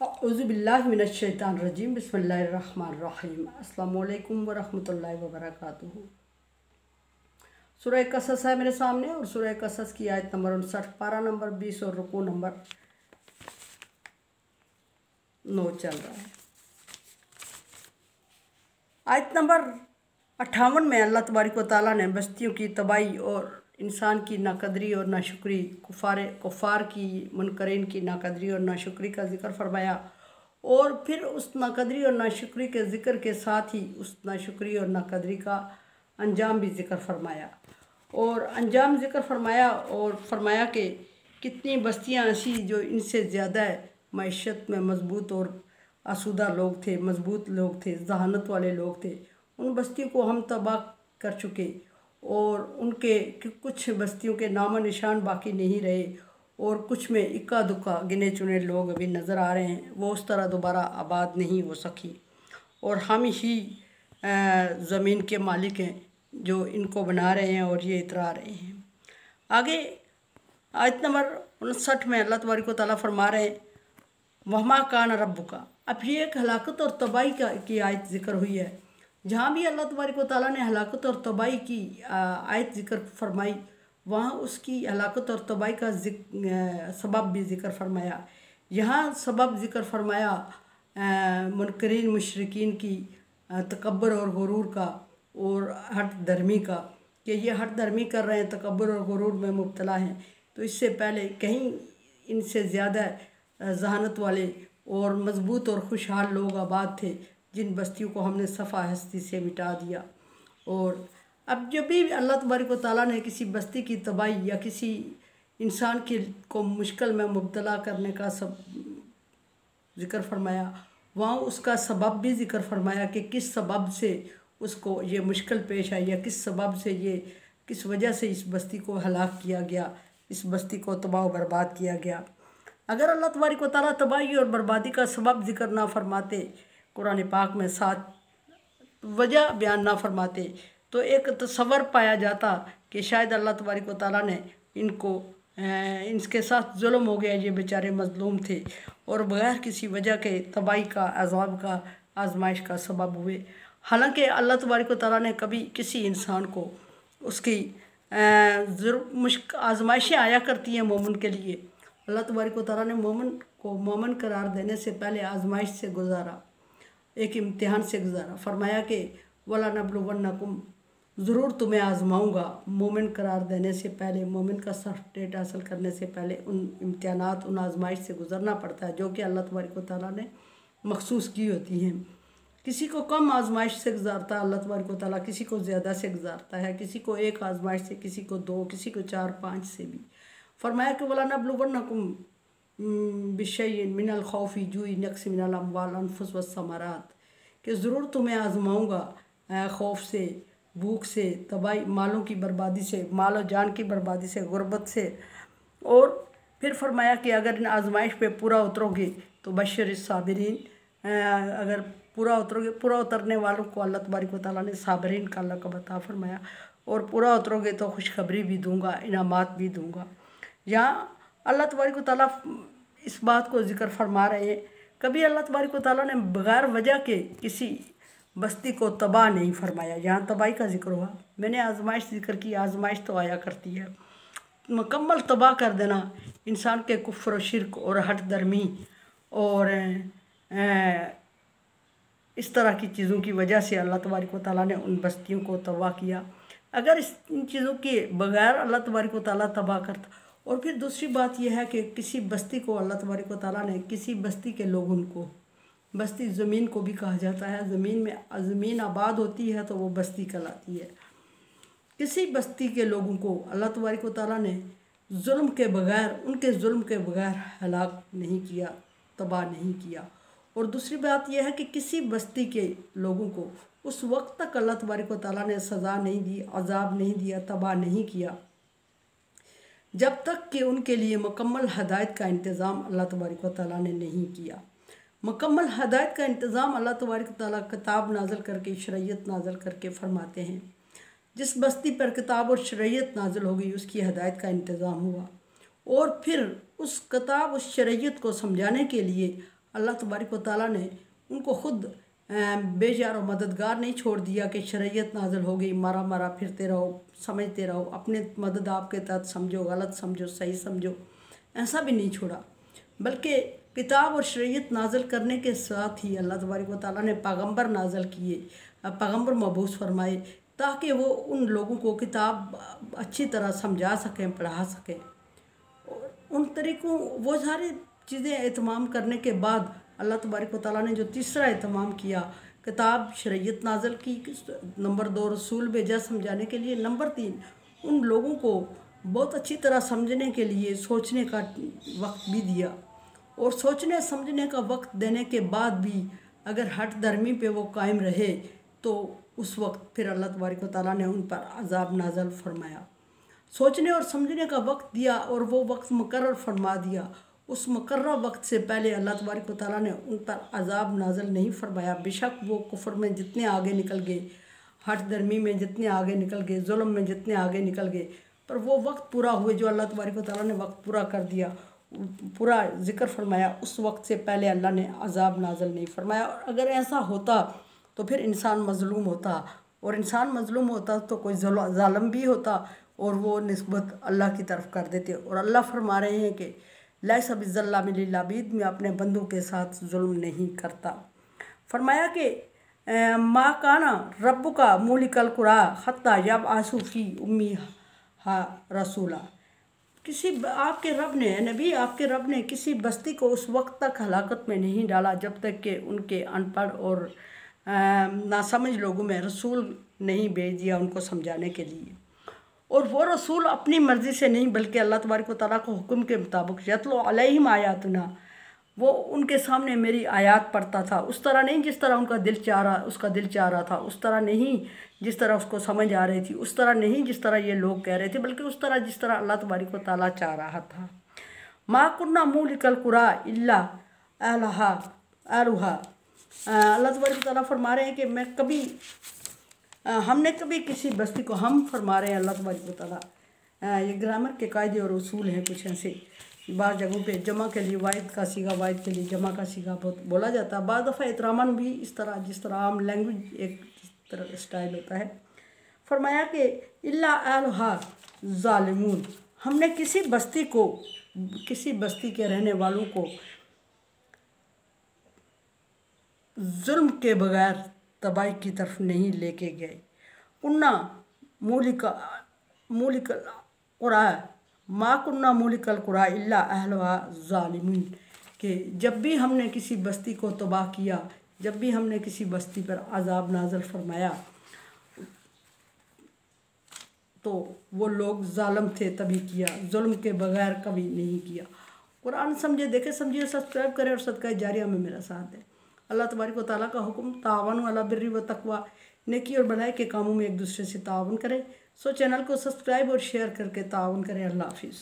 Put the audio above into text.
औज़ुबिल्लाहि मिनश्शैतानिर्रजीम बिस्मिल्लाहिर्रहमानिर्रहीम अस्सलामुअलैकुम वरहमतुल्लाहि वबरकातुहू। सूरह कसस है मेरे सामने और सूरह कसस की आयत नंबर 59, पारा नंबर 20 और रुकू नंबर 9 चल रहा है। आयत नंबर 58 में अल्लाह तबारक व तआला ने बस्तियों की तबाही और इंसान की नाकदरी और नाशुक्री, कुफ़ार की, मुनकरीन की नाकदरी और नाशुक्री का ज़िक्र फरमाया और फिर उस नाकदरी और नाशुक्री के ज़िक्र के साथ ही उस नाशुक्री और नाकदरी का अंजाम भी ज़िक्र फरमाया और अंजाम ज़िक्र फरमाया और फरमाया कि कितनी बस्तियां ऐसी जो इनसे ज़्यादा मईशत में मजबूत और आसूदा लोग थे, मजबूत लोग थे, जहानत वाले लोग थे, उन बस्तियों को हम तबाह कर चुके और उनके कुछ बस्तियों के नामो निशान बाकी नहीं रहे और कुछ में इक्का दुक्का गिने चुने लोग अभी नज़र आ रहे हैं। वो उस तरह दोबारा आबाद नहीं हो सकी और हम ही ज़मीन के मालिक हैं जो इनको बना रहे हैं और ये इतरा रहे हैं। आगे आयत नंबर 59 में अल्लाह तबारक व तआला फरमा रहे हैं, वमा कान रब्बुका। अब ये एक हलाकत और तबाही की आयत ज़िक्र हुई है। जहाँ भी अल्लाह तबारक व तआला ने हलाकत और तबाही की आयत ज़िक्र फरमाई, वहाँ उसकी हलाकत और तबाही का सबब भी ज़िक्र फरमाया। यहाँ सबब ज़िक्र फरमाया मुनकरीन मुशरिकीन की तकब्बुर और गुरूर का और हट धर्मी का, कि ये हट धर्मी कर रहे हैं, तकब्बुर और गुरूर में मुब्तला हैं। तो इससे पहले कहीं इनसे ज़्यादा जहानत वाले और मजबूत और खुशहाल लोग आबाद थे, जिन बस्तियों को हमने सफ़ा हस्ती से मिटा दिया। और अब जब भी अल्लाह तबारक व तआला ने किसी बस्ती की तबाही या किसी इंसान को मुश्किल में मुब्तला करने का सब ज़िक्र फरमाया, वहाँ उसका सबब भी ज़िक्र फरमाया कि किस सबब से उसको ये मुश्किल पेश आई या किस सबब से ये किस वजह से इस बस्ती को हलाक किया गया, इस बस्ती को तबाह व बर्बाद किया गया। अगर अल्लाह तबारक व तआला तबाही और बर्बादी का सबब ज़िक्र ना फरमाते, कुरान पाक में साथ वजह बयान ना फरमाते, तो एक तसव्वुर पाया जाता कि शायद अल्लाह तबारक व तआला ने इनके साथ जुल्म हो गया, ये बेचारे मजलूम थे और बग़ैर किसी वजह के तबाही का, अज़ाब का, आजमाइश का सबब हुए। हालांकि अल्लाह तबारक व तआला ने कभी किसी इंसान को उसकी आजमाइशें आया करती हैं मोमिन के लिए। अल्लाह तबारक व तआला ने मोमिन को मोमिन करार देने से पहले आजमाइश से गुजारा, एक इम्तिहान से गुजारा। फरमाया कि वला नबलुवन्नकुम, ज़रूर तुम्हें आजमाऊँगा। मोमिन करार देने से पहले, मोमिन का सर्टिफिकेट हासिल करने से पहले उन इम्तिहानात, उन आजमाइश से गुजरना पड़ता है जो कि अल्लाह तबारक व तआला ने मखसूस की होती हैं। किसी को कम आजमाइश से गुजारता है अल्लाह तबारक व तआला, किसी को ज़्यादा से गुजारता है, किसी को एक आजमाइश से, किसी को 2, किसी को 4, 5 से भी। फरमाया कि वला नबलुवन्नकुम बिशैइन मिनल खौफि जुई नक्स मिनल अम्वाल अनफुस व समरात, कि ज़रूर तुम्हें आजमाऊँगा खौफ से, भूख से, तबाही, मालों की बर्बादी से, माल और जान की बर्बादी से, गुर्बत से। और फिर फरमाया कि अगर इन आजमाइश पे पूरा उतरोगे तो बशर साबिरीन, अगर पूरा उतरोगे, पूरा उतरने वालों को अल्लाह तबारक व तआला ने साबिरीन का लक़ब अता फरमाया और पूरा उतरोगे तो खुशखबरी भी दूँगा, इनामात भी दूँगा। यहाँ अल्लाह तबारक व तआला इस बात को ज़िक्र फरमा रहे हैं, कभी अल्लाह तबारक व तआला ने बग़ैर वजह के किसी बस्ती को तबाह नहीं फरमाया। यहाँ तबाही का ज़िक्र हुआ, मैंने आजमाइश ज़िक्र की, आजमाइश तो आया करती है। मुकम्मल तबाह कर देना इंसान के कुफ्र और शिरक और हट दर्मी और इस तरह की चीज़ों की वजह से अल्लाह तबारक व तआला ने उन बस्तियों को तबाह किया। अगर इन चीज़ों के बग़ैर अल्लाह तबारक व तआला तबाह करता। और फिर दूसरी बात यह है कि किसी बस्ती को अल्लाह तबारक व तआला ने, किसी बस्ती के लोगों को, बस्ती ज़मीन को भी कहा जाता है, ज़मीन आबाद होती है तो वो बस्ती कहलाती है। किसी बस्ती के लोगों को अल्लाह तबारक व तआला ने जुल्म के बग़ैर, उनके जुल्म के बग़ैर हलाक नहीं किया, तबाह नहीं किया। और दूसरी बात यह है कि किसी बस्ती के लोगों को उस वक्त तक अल्लाह तबारक व तआला ने सज़ा नहीं दी, अज़ाब नहीं दिया, तबाह नहीं किया, जब तक कि उनके लिए मुकम्मल हदायत का इंतज़ाम अल्लाह तबारक व तआला ने नहीं किया। मुकम्मल हदायत का इंतज़ाम अल्लाह तबारक व तआला किताब नाज़िल करके, शरीयत नाज़िल करके फरमाते हैं। जिस बस्ती पर किताब और शरीयत नाज़िल हो गई उसकी हदायत का इंतज़ाम हुआ और फिर उस किताब, उस शरीयत को समझाने के लिए अल्लाह तबारक व तआला ने उनको ख़ुद बेजार और मददगार नहीं छोड़ दिया कि शरीयत नाज़िल हो गई, मारा मारा फिरते रहो, समझते रहो, अपने मदद आपके तहत समझो, गलत समझो, सही समझो, ऐसा भी नहीं छोड़ा। बल्कि किताब और शरीयत नाज़िल करने के साथ ही अल्लाह तबारक व तआला ने पैगम्बर नाज़िल किए, पैगम्बर मबूस फरमाए, ताकि वो उन लोगों को किताब अच्छी तरह समझा सकें, पढ़ा सकें। और उन तरीक़ों वो सारी चीज़ें एहतमाम करने के बाद अल्लाह तबारक व तआला ने जो तीसरा एहतमाम किया, किताब शरीयत नाज़िल की, नंबर 2 रसूल भेजा समझाने के लिए, नंबर 3 उन लोगों को बहुत अच्छी तरह समझने के लिए सोचने का वक्त भी दिया। और सोचने समझने का वक्त देने के बाद भी अगर हट धर्मी पे वो कायम रहे तो उस वक्त फिर अल्लाह तबारक व तआला ने उन पर अज़ाब नाज़िल फरमाया। सोचने और समझने का वक्त दिया और वो वक्त मुकर्रर फरमा दिया। उस मुकर्रर वक्त से पहले अल्लाह तबारक व तआला ने उन पर अज़ाब नाज़िल नहीं फरमाया। बेशक वो कुफ्र में जितने आगे निकल गए, हट धर्मी में जितने आगे निकल गए, जुल्म में जितने आगे निकल गए, पर वो वक्त पूरा हुए जो अल्लाह तबारक व तआला ने वक्त पूरा कर दिया, पूरा ज़िक्र फरमाया, उस वक्त से पहले अल्लाह ने अज़ाब नाज़िल नहीं फरमाया। और अगर ऐसा होता तो फिर इंसान मज़लूम होता, और इंसान मज़लूम होता तो कोई ज़ालिम भी होता और वो निस्बत अल्लाह की तरफ कर देते। और अल्लाह फरमा रहे हैं कि लैसा बिज़्ज़ल्लामिन लिल-अबीद, मैं अपने बंदों के साथ जुल्म नहीं करता। फरमाया कि मा काना रब्बुका मुलिकल कुरा हत्ता यबअसु फी उम्मिहा रसूला, किसी आपके रब ने, नबी आपके रब ने किसी बस्ती को उस वक्त तक हलाकत में नहीं डाला जब तक कि उनके अनपढ़ और नासमझ लोगों में रसूल नहीं भेज दिया उनको समझाने के लिए। और वो रसूल अपनी मर्ज़ी से नहीं बल्कि अल्लाह तबारक व तआला के हुक्म के मुताबिक यतलु अलैहिम आयातुना, वो उनके सामने मेरी आयात पढ़ता था। उस तरह नहीं जिस तरह उसका दिल चाह रहा था, उस तरह नहीं जिस तरह उसको समझ आ रही थी, उस तरह नहीं जिस तरह ये लोग कह रहे थे, बल्कि उस तरह जिस तरह अल्लाह तबारक व तआला चाह रहा था। मा कुन्ना मुलिकल कुरा इल्ला अहलहा अहलुहा, अल्लाह तबारक व तआला फरमा रहे हैं कि हमने कभी किसी बस्ती को, हम फरमा रहे हैं अल्लाह तबारक व तआला, ये ग्रामर के कायदे और उसूल हैं कुछ ऐसे। बाज़ जगहों पे जमा के लिए वाहिद का सीगा, वाहिद के लिए जमा का सीगा बोला जाता है। बाज़ दफ़ा इतरामन भी इस तरह, जिस तरह आम लैंग्वेज एक तरह स्टाइल होता है। फरमाया कि इल्ला अहलुहा ज़ालिमून, हमने किसी बस्ती के रहने वालों को जुल्म के बगैर तबाही की तरफ नहीं लेके गए। कुन्ना मूलिकल कुरा, मा कुन्ना मूलिकल कुरा इल्ला अहलुहा ज़ालिमून, कि जब भी हमने किसी बस्ती को तबाह किया, जब भी हमने किसी बस्ती पर अज़ाब नाज़िल फरमाया तो वो लोग ज़ालिम थे तभी किया, जुल्म के बगैर कभी नहीं किया। कुरान समझे, देखे, समझिए, सब्सक्राइब करें और सदका जारिया में मेरा साथ दें। अल्लाह तबारक व तआला का हुक्म, तावनु अला बिर्रि व तक़वा, नेकी और भलाई के कामों में एक दूसरे से तावन करें। सो चैनल को सब्सक्राइब और शेयर करके तावन करें। अल्लाह हाफिज़।